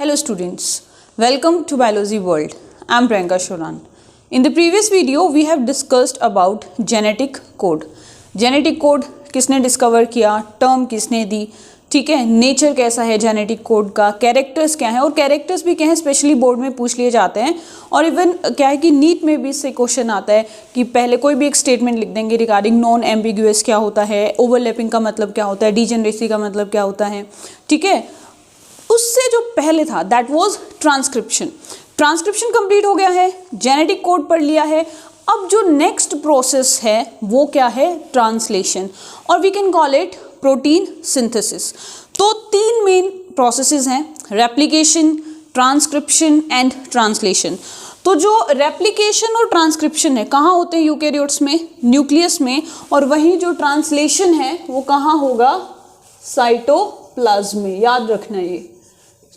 Hello students, welcome to Biology World. I am Priyanka Shoran. In the previous video we have discussed about genetic code. Genetic code किसने discover किया, term किसने दी, ठीक है, nature कैसा है genetic code का, characters क्या है, और कैरेक्टर्स भी क्या है स्पेशली बोर्ड में पूछ लिए जाते हैं। और इवन क्या है कि नीट में भी इससे क्वेश्चन आता है कि पहले कोई भी एक स्टेटमेंट लिख देंगे रिगार्डिंग नॉन एम्बिगुअस क्या होता है, ओवरलैपिंग का मतलब क्या होता है, डीजेनरेसी का मतलब क्या होता है, ठीक है। उससे जो पहले था that was transcription. Transcription complete हो गया है, जेनेटिक कोड पढ़ लिया है। अब जो नेक्स्ट प्रोसेस है वो क्या है, ट्रांसलेशन, और we can call it protein synthesis. तो तीन मेन प्रोसेसेस हैं, रेप्लिकेशन, ट्रांसक्रिप्शन एंड ट्रांसलेशन। तो जो रेप्लिकेशन और ट्रांसक्रिप्शन है कहाँ होते हैं, यूकेरियोट्स में, न्यूक्लियस में, और वहीं जो ट्रांसलेशन है वो कहाँ होगा, साइटोप्लाज्म में। याद रखना ये,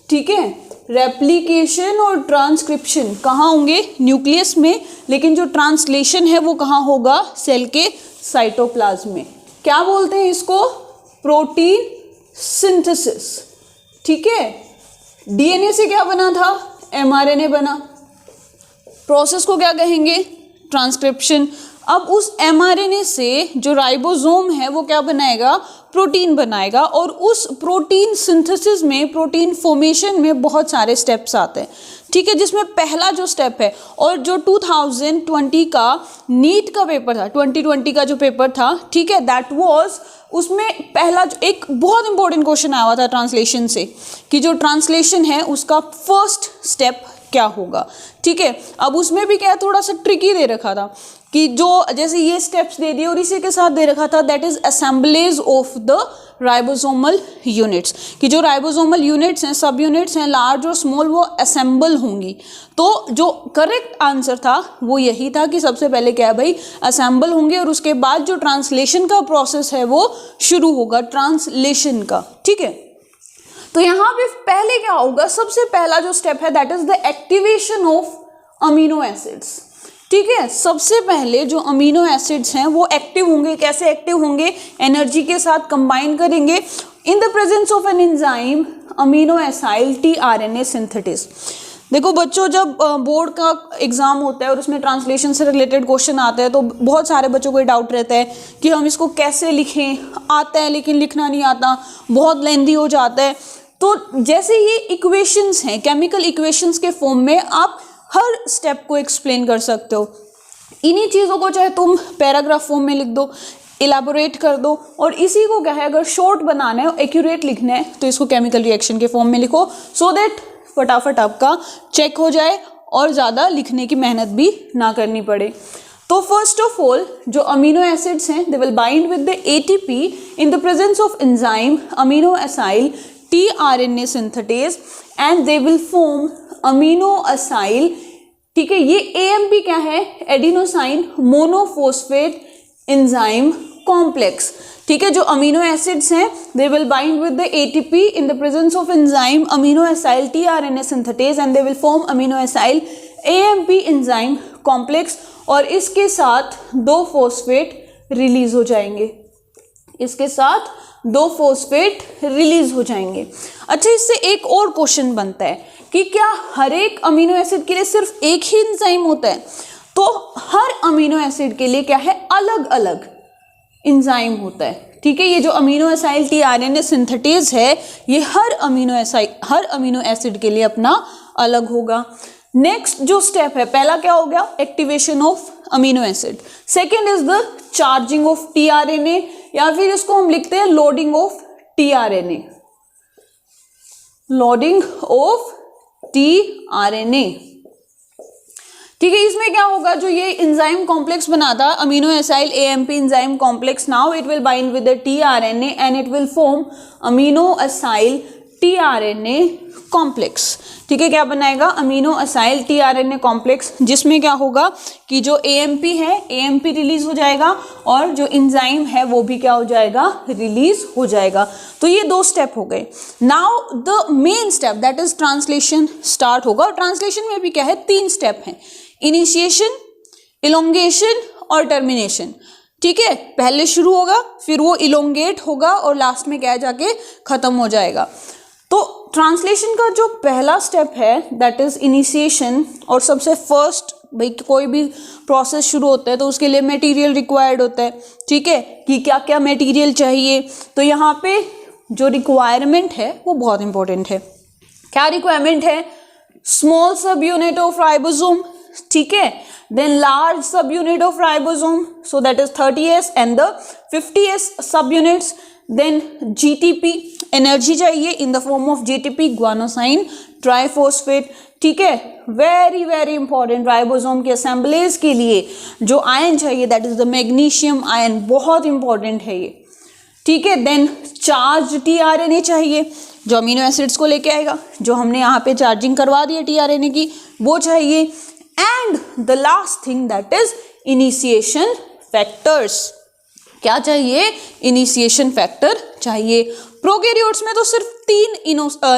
ठीक है। रेप्लिकेशन और ट्रांसक्रिप्शन कहाँ होंगे, न्यूक्लियस में, लेकिन जो ट्रांसलेशन है वो कहाँ होगा, सेल के साइटोप्लाज्म में। क्या बोलते हैं इसको, प्रोटीन सिंथेसिस, ठीक है। डीएनए से क्या बना था, एमआरएनए बना। प्रोसेस को क्या कहेंगे, ट्रांसक्रिप्शन। अब उस एमआरएनए से जो राइबोसोम है वो क्या बनाएगा, प्रोटीन बनाएगा। और उस प्रोटीन सिंथेसिस में, प्रोटीन फॉर्मेशन में बहुत सारे स्टेप्स आते हैं, ठीक है, जिसमें पहला जो स्टेप है, और जो 2020 का नीट का पेपर था, 2020 का जो पेपर था, ठीक है, दैट वाज, उसमें पहला जो एक बहुत इंपॉर्टेंट क्वेश्चन आया हुआ था ट्रांसलेशन से, कि जो ट्रांसलेशन है उसका फर्स्ट स्टेप क्या होगा, ठीक है। अब उसमें भी क्या थोड़ा सा ट्रिकी दे रखा था कि जो जैसे ये स्टेप्स दे दिए और इसी के साथ दे रखा था that is assemblage of the ribosomal units, कि जो राइबोसोमल यूनिट्स हैं, सब यूनिट्स हैं, लार्ज और स्मॉल, वो असेंबल होंगी। तो जो करेक्ट आंसर था वो यही था कि सबसे पहले क्या है भाई, असेंबल होंगे, और उसके बाद जो ट्रांसलेशन का प्रोसेस है वो शुरू होगा, ट्रांसलेशन का, ठीक है। तो यहाँ पे पहले क्या होगा, सबसे पहला जो स्टेप है that is the activation of amino acids, ठीक है। सबसे पहले जो अमीनो एसिड्स हैं वो एक्टिव होंगे। कैसे एक्टिव होंगे, एनर्जी के साथ कंबाइन करेंगे इन the presence of an enzyme amino acyl tRNA synthesis. देखो बच्चों, जब बोर्ड का एग्जाम होता है और उसमें ट्रांसलेशन से रिलेटेड क्वेश्चन आता है तो बहुत सारे बच्चों को ये डाउट रहता है कि हम इसको कैसे लिखें, आता है लेकिन लिखना नहीं आता, बहुत लेंथी हो जाता है। तो जैसे ये इक्वेशंस हैं, केमिकल इक्वेशंस के फॉर्म में आप हर स्टेप को एक्सप्लेन कर सकते हो। इन्हीं चीज़ों को चाहे तुम पैराग्राफ फॉर्म में लिख दो, इलेबोरेट कर दो, और इसी को क्या है, अगर शॉर्ट बनाना है, एक्यूरेट लिखना है, तो इसको केमिकल रिएक्शन के फॉर्म में लिखो, सो दैट फटाफट आपका चेक हो जाए और ज़्यादा लिखने की मेहनत भी ना करनी पड़े। तो फर्स्ट ऑफ ऑल जो अमीनो एसिड्स हैं they will bind with the ATP in the presence of enzyme amino acyl tRNA synthetase and they will form amino acyl, ठीक है। ये एएमपी क्या है, एडिनोसाइन मोनोफॉस्फेट एंजाइम कॉम्प्लेक्स, ठीक है। जो अमीनो एसिड्स हैं they will bind with the ATP in the presence of enzyme amino acyl tRNA synthetase and they will form amino acyl AMP enzyme complex, और इसके साथ 2 phosphate release हो जाएंगे, इसके साथ 2 फॉस्फेट रिलीज हो जाएंगे। अच्छा, इससे एक और क्वेश्चन बनता है कि क्या हर एक अमीनो एसिड के लिए सिर्फ एक ही एंजाइम होता है, तो हर अमीनो एसिड के लिए क्या है, अलग अलग एंजाइम होता है, ठीक है। ये जो अमीनो एसाइल टीआरएनए सिंथेटेज है ये हर अमीनो एसिड के लिए अपना अलग होगा। नेक्स्ट जो स्टेप है, पहला क्या हो गया, activation of amino acid, second is the charging of tRNA, या फिर इसको हम लिखते हैं loading of tRNA, loading of tRNA, ठीक है। इसमें क्या होगा, जो ये एंजाइम कॉम्प्लेक्स बना था amino acyl AMP enzyme complex, now it will bind with the tRNA and it will form amino acyl tRNA complex, ठीक है। क्या बनाएगा, अमीनो असाइल टीआरएनए कॉम्प्लेक्स, जिसमें क्या होगा कि जो एएमपी है एएमपी रिलीज हो जाएगा और जो एंजाइम है वो भी क्या हो जाएगा, रिलीज हो जाएगा। तो ये 2 स्टेप हो गए। Now the main step that is translation start होगा, और ट्रांसलेशन में भी क्या है, 3 स्टेप हैं, इनिशिएशन, इलोंगेशन और टर्मिनेशन, ठीक है। पहले शुरू होगा, फिर वो इलोंगेट होगा और लास्ट में क्या जाके खत्म हो जाएगा। तो ट्रांसलेशन का जो पहला स्टेप है दैट इज इनिशिएशन, और सबसे फर्स्ट भाई कोई भी प्रोसेस शुरू होता है तो उसके लिए मटेरियल रिक्वायर्ड होता है, ठीक है, कि क्या क्या मटेरियल चाहिए। तो यहाँ पे जो रिक्वायरमेंट है वो बहुत इंपॉर्टेंट है। क्या रिक्वायरमेंट है? स्मॉल सब यूनिट ऑफ राइबोसोम, ठीक है, then large sub unit of ribosome, so that is 30S and the 50S sub units, then GTP energy चाहिए in the form of GTP guanosine triphosphate, ठीक है, very very important. Ribosome के assemblies के लिए जो ion चाहिए that is the magnesium ion, बहुत important है ये, ठीक है। देन चार्ज टीआरएनए चाहिए जो अमीनो एसिड्स को लेके आएगा, जो हमने यहाँ पे चार्जिंग करवा दी है टीआरएनए की, वो चाहिए। And the last thing that is initiation factors. क्या चाहिए? इनिशिएशन फैक्टर चाहिए। प्रोकैरियोट्स में तो सिर्फ 3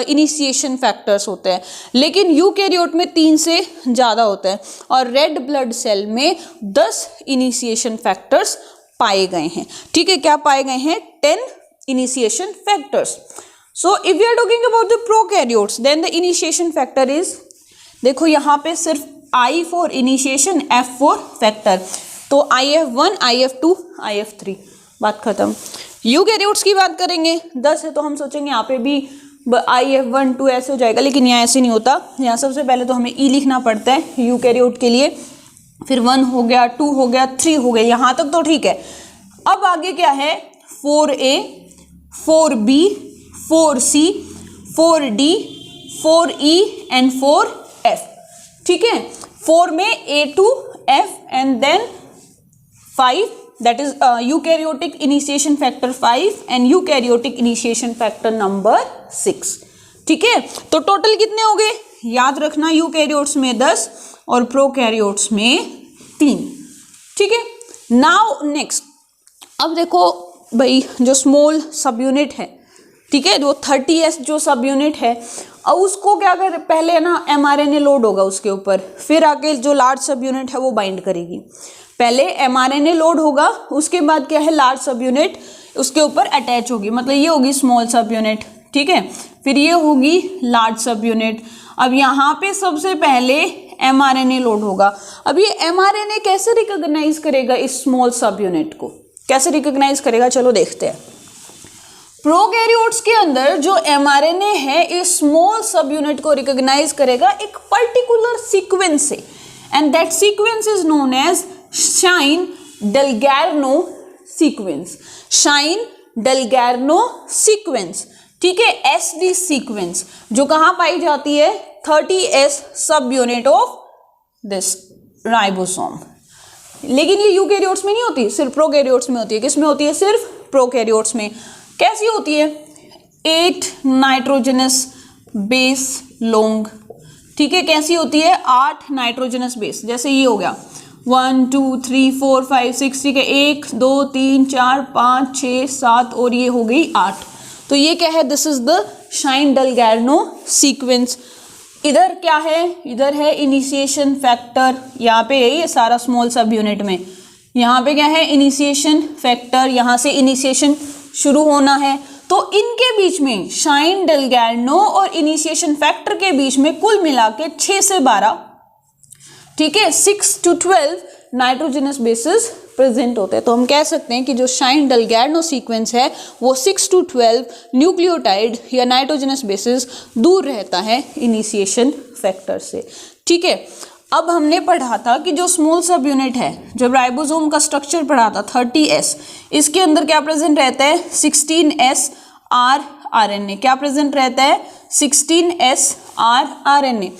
इनिशिएशन फैक्टर्स होते हैं, लेकिन यूकैरियोट में 3 से ज़्यादा होते हैं, और रेड ब्लड सेल में 10 इनिशिएशन फैक्टर्स पाए गए हैं, ठीक है। क्या पाए गए हैं? 10 initiation factors. So if we are talking about the prokaryotes then the initiation factor is, देखो यहाँ पे सिर्फ I for initiation, F for factor, तो IF1, IF2, IF3, बात खत्म। यूकैरियोट्स की बात करेंगे, 10 है तो हम सोचेंगे यहाँ पे भी IF1, 2 ऐसे हो जाएगा, लेकिन यहाँ ऐसे नहीं होता। यहाँ सबसे पहले तो हमें E लिखना पड़ता है यूकैरियोट के लिए, फिर 1 हो गया, 2 हो गया, 3 हो गया, यहाँ तक तो ठीक है। अब आगे क्या है? 4A, 4B, 4C, 4D, 4E and 4F, ठीक है। 4 में A2, F and then 5 that is eukaryotic initiation factor 5 and eukaryotic initiation factor number 6, ठीक है। तो टोटल कितने हो गए? याद रखना, यूकैरियोट्स में 10 और प्रोकैरियोट्स में 3, ठीक है। नाउ नेक्स्ट, अब देखो भाई जो स्मॉल सब यूनिट है, ठीक है, जो 30S जो सब यूनिट है, अब उसको क्या कर, पहले ना mRNA लोड होगा उसके ऊपर, फिर आके जो लार्ज सब यूनिट है वो बाइंड करेगी। पहले mRNA लोड होगा, उसके बाद क्या है, लार्ज सब यूनिट उसके ऊपर अटैच होगी, मतलब ये होगी स्मॉल सब यूनिट, ठीक है, फिर ये होगी लार्ज सब यूनिट। अब यहाँ पे सबसे पहले mRNA लोड होगा। अब ये mRNA कैसे रिकॉग्नाइज करेगा इस स्मॉल सब यूनिट को, कैसे रिकॉग्नाइज करेगा, चलो देखते हैं। प्रोकैरियोट्स के अंदर जो mRNA है इस स्मॉल सब यूनिट को रिकॉग्नाइज करेगा एक पर्टिकुलर सीक्वेंस से, and that sequence is known as Shine Dalgarno sequence, Shine Dalgarno sequence, ठीक है, SD सीक्वेंस, जो कहाँ पाई जाती है? 30S सब यूनिट ऑफ दिस राइबोसोम। लेकिन ये यूकैरियोट्स में नहीं होती, सिर्फ प्रोकैरियोट्स में होती है। किस में होती है? सिर्फ प्रोकैरियोट्स में। कैसी होती है? 8 नाइट्रोजनस बेस लॉन्ग, ठीक है, कैसी होती है? 8 नाइट्रोजनस बेस, जैसे ये हो गया 1 2 3 4 5 6, ठीक है, 1 2 3 4 5 6 7 और ये हो गई 8। तो ये क्या है? This is the Shine Dalgarno sequence. इधर क्या है? इधर है इनिशिएशन फैक्टर, यहाँ पे है ये सारा स्मॉल सब यूनिट में, यहाँ पे क्या है? इनिशिएशन फैक्टर, यहाँ से इनिशिएशन शुरू होना है। तो इनके बीच में शाइन-डेलगैर्नो और इनिशिएशन फैक्टर के बीच में कुल मिला के 6 से 12, ठीक है, 6 to 12 नाइट्रोजनस बेसिस प्रेजेंट होते हैं। तो हम कह सकते हैं कि जो शाइन-डेलगैर्नो सीक्वेंस है वो 6 to 12 न्यूक्लियोटाइड या नाइट्रोजनस बेसिस दूर रहता है इनिशिएशन फैक्टर से, ठीक है। अब हमने पढ़ा था कि जो स्मॉल सब यूनिट है, जब राइबोसोम का स्ट्रक्चर पढ़ा था 30S, इसके अंदर क्या प्रेजेंट रहता है? 16S rRNA। क्या प्रेजेंट रहता है? 16S rRNA।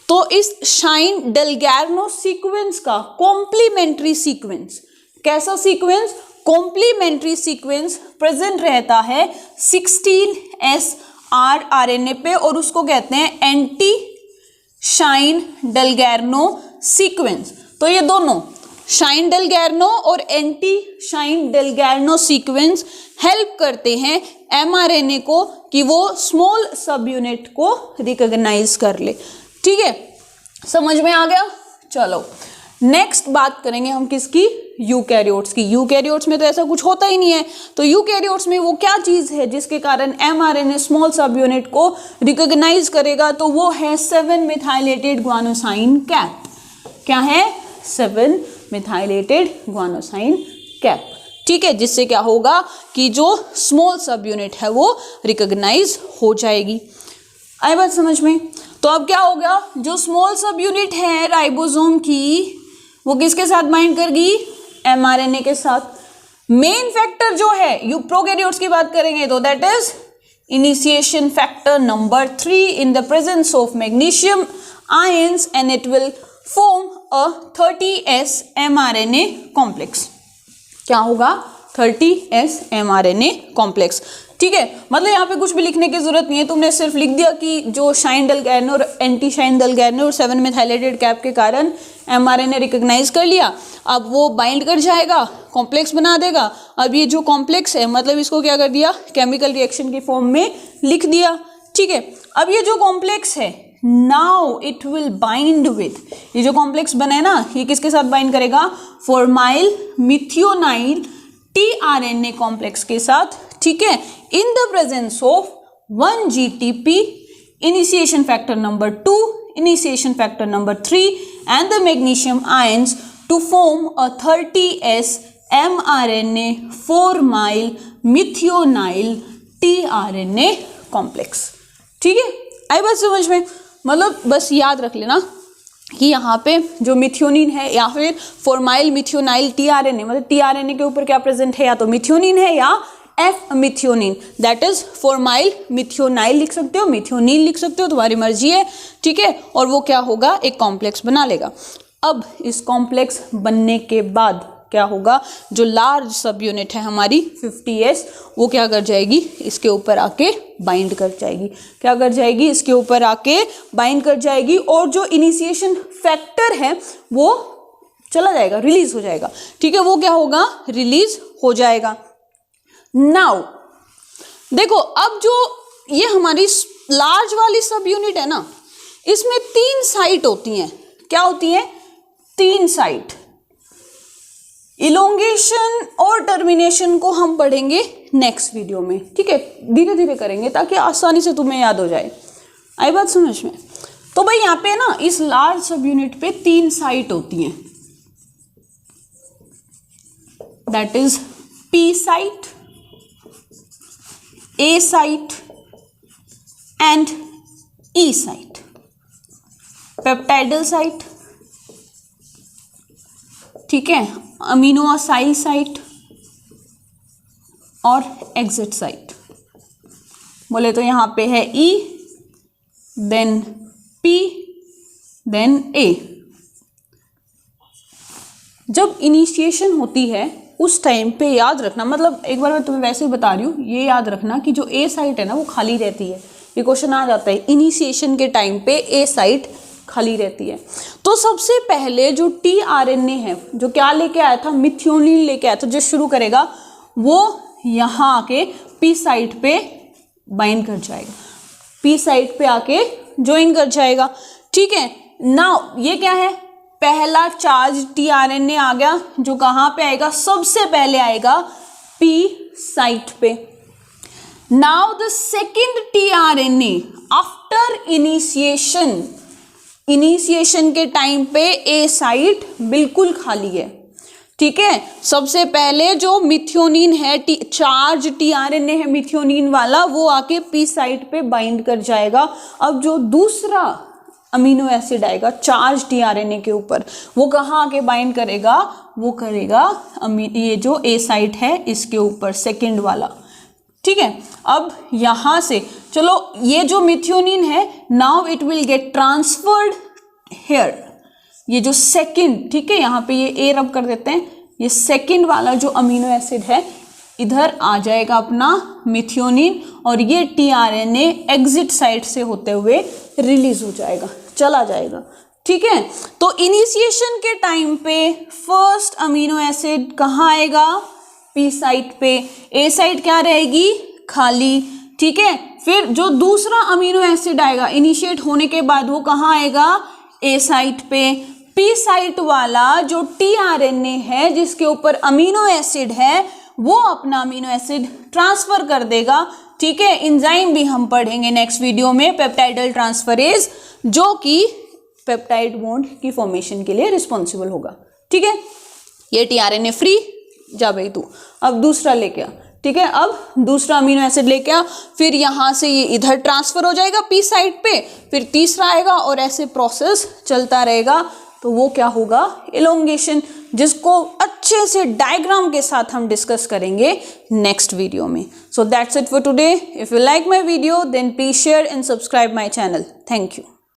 तो इस शाइन-डेलगैर्नो सीक्वेंस का कॉम्प्लीमेंट्री सीक्वेंस, कैसा सीक्वेंस? कॉम्प्लीमेंट्री सीक्वेंस प्रेजेंट रहता है 16S rRNA पे, और उसको कहते हैं एंटी शाइन-डेलगैर्नो सीक्वेंस। तो ये दोनों शाइन-डेलगैर्नो और एंटी शाइन-डेलगैर्नो सीक्वेंस हेल्प करते हैं mRNA को कि वो स्मॉल सब यूनिट को रिकॉग्नाइज कर ले, ठीक है, समझ में आ गया। चलो नेक्स्ट बात करेंगे हम किसकी? यूकैरियोट्स की। यूकैरियोट्स में तो ऐसा कुछ होता ही नहीं है, तो यूकैरियोट्स में वो क्या चीज है जिसके कारण mRNA स्मॉल सब यूनिट को रिकॉग्नाइज करेगा, तो वो है 7 मिथाइलेटेड ग्वानोसाइन कैप। क्या है? 7 मिथाइलेटेड ग्वानोसाइन कैप। ठीक है, जिससे क्या होगा कि जो स्मॉल सब यूनिट है वो रिकॉग्नाइज हो जाएगी। आई बात समझ में? तो अब क्या होगा, जो स्मॉल सब यूनिट है राइबोसोम की वो किसके साथ बाइंड करेगी? mRNA के साथ। मेन फैक्टर जो है, यू प्रोकैरियोट्स की बात करेंगे तो that is initiation factor number 3 in the presence of magnesium ions and it will form a 30S mRNA complex. क्या होगा? 30S mRNA complex. ठीक है, मतलब यहाँ पे कुछ भी लिखने की जरूरत नहीं है, तुमने सिर्फ लिख दिया कि जो शाइन डलगैरनो और एंटी शाइन डलगैरनो और 7 मिथाइलेटेड कैप के कारण mRNA रिकॉग्नाइज कर लिया। अब वो बाइंड कर जाएगा, कॉम्प्लेक्स बना देगा। अब ये जो कॉम्प्लेक्स है मतलब इसको क्या कर दिया? केमिकल रिएक्शन की फॉर्म में लिख दिया। ठीक है, अब ये जो कॉम्प्लेक्स है now it will bind with, ये जो कॉम्प्लेक्स बना है ना, ये किसके साथ बाइंड करेगा? फॉर्माइल मिथियोनाइल tRNA कॉम्प्लेक्स के साथ। ठीक है, in the presence of 1 GTP, initiation factor number 2, initiation factor number 3 and the magnesium ions to form a 30S mRNA formyl methionyl tRNA complex. ठीक है, आई बात समझ में? मतलब बस याद रख लेना कि यहाँ पे जो मिथियोनिन है या फिर फॉर्माइल मिथियोनाइल tRNA, मतलब tRNA के ऊपर क्या प्रेजेंट है, या तो मिथियोनिन है या F methionine, that is formyl methionyl लिख सकते हो, मिथियोनिन लिख सकते हो, तुम्हारी मर्जी है। ठीक है, और वो क्या होगा? एक कॉम्प्लेक्स बना लेगा। अब इस कॉम्प्लेक्स बनने के बाद क्या होगा? जो लार्ज सब यूनिट है हमारी 50S, वो क्या कर जाएगी? इसके ऊपर आके बाइंड कर जाएगी। क्या कर जाएगी? इसके ऊपर आके बाइंड कर जाएगी, और जो इनिशिएशन फैक्टर है वो चला जाएगा, रिलीज हो जाएगा। ठीक है, वो क्या होगा? रिलीज हो जाएगा। नाउ देखो, अब जो ये हमारी लार्ज वाली सब यूनिट है ना, इसमें 3 साइट होती हैं। क्या होती हैं? 3 साइट। इलोंगेशन और टर्मिनेशन को हम पढ़ेंगे नेक्स्ट वीडियो में। ठीक है, धीरे धीरे करेंगे ताकि आसानी से तुम्हें याद हो जाए। आई बात समझ में? तो भाई यहाँ पे ना इस लार्ज सब यूनिट पे 3 साइट होती हैं, that is P site, A site and E site. Peptidyl site, ठीक है, अमीनो असाइल साइट और एग्जिट साइट। बोले तो यहाँ पे है E, then P, then A। जब इनिशिएशन होती है उस टाइम पे याद रखना, मतलब एक बार मैं तुम्हें वैसे ही बता रही हूँ, ये याद रखना कि जो A साइट है ना वो खाली रहती है। ये क्वेश्चन आ जाता है, इनिशिएशन के टाइम पे A साइट खाली रहती है। तो सबसे पहले जो tRNA है, जो क्या लेके आया था? मिथियोनिन लेके आया था, जो शुरू करेगा वो यहाँ आके P साइट पे बाइंड कर जाएगा, P साइट पे आके ज्वाइन कर जाएगा। ठीक है, नाउ ये क्या है? पहला चार्ज tRNA आ गया, जो कहाँ पे आएगा? सबसे पहले आएगा P साइट पे। Now the second tRNA after initiation, initiation के टाइम पे A साइट बिल्कुल खाली है। ठीक है, सबसे पहले जो मिथियोनिन है, चार्ज tRNA है मिथियोनिन वाला, वो आके P साइट पे बाइंड कर जाएगा। अब जो दूसरा अमीनो एसिड आएगा चार्ज tRNA के ऊपर, वो कहाँ आके बाइंड करेगा? वो करेगा ये जो A साइट है इसके ऊपर, सेकेंड वाला। ठीक है, अब यहां से चलो, ये जो मिथियोनिन है now it will get transferred here, ये जो सेकेंड, ठीक है, यहाँ पे ये ए रब कर देते हैं, ये सेकेंड वाला जो अमीनो एसिड है इधर आ जाएगा अपना मिथियोनिन, और ये tRNA एग्जिट साइट से होते हुए रिलीज हो जाएगा, चला जाएगा। ठीक है, तो इनिशिएशन के टाइम पे फर्स्ट अमीनो एसिड कहाँ आएगा? P साइट पे। A साइट क्या रहेगी? खाली। ठीक है, फिर जो दूसरा अमीनो एसिड आएगा इनिशिएट होने के बाद वो कहाँ आएगा? A साइट पे। पी साइट वाला जो टीआरएनए है जिसके ऊपर अमीनो एसिड है वो अपना अमीनो एसिड ट्रांसफर कर देगा, ठीक है। एंजाइम भी हम पढ़ेंगे नेक्स्ट वीडियो में, पेप्टाइडल ट्रांसफरेज, जो कि पेप्टाइड बॉन्ड की फॉर्मेशन के लिए रिस्पॉन्सिबल होगा, ठीक है। ये टीआरएनए फ्री, जा भाई तू अब दूसरा लेके आ, ठीक है। अब दूसरा अमीनो एसिड लेके आ, फिर यहाँ से ये इधर ट्रांसफर हो जाएगा पी साइट पे, फिर तीसरा आएगा और ऐसे प्रोसेस चलता रहेगा। तो वो क्या होगा, एलोंगेशन, जिसको अच्छे से डायग्राम के साथ हम डिस्कस करेंगे नेक्स्ट वीडियो में। So that's it for today. If you like my video then please share and subscribe my channel. Thank you.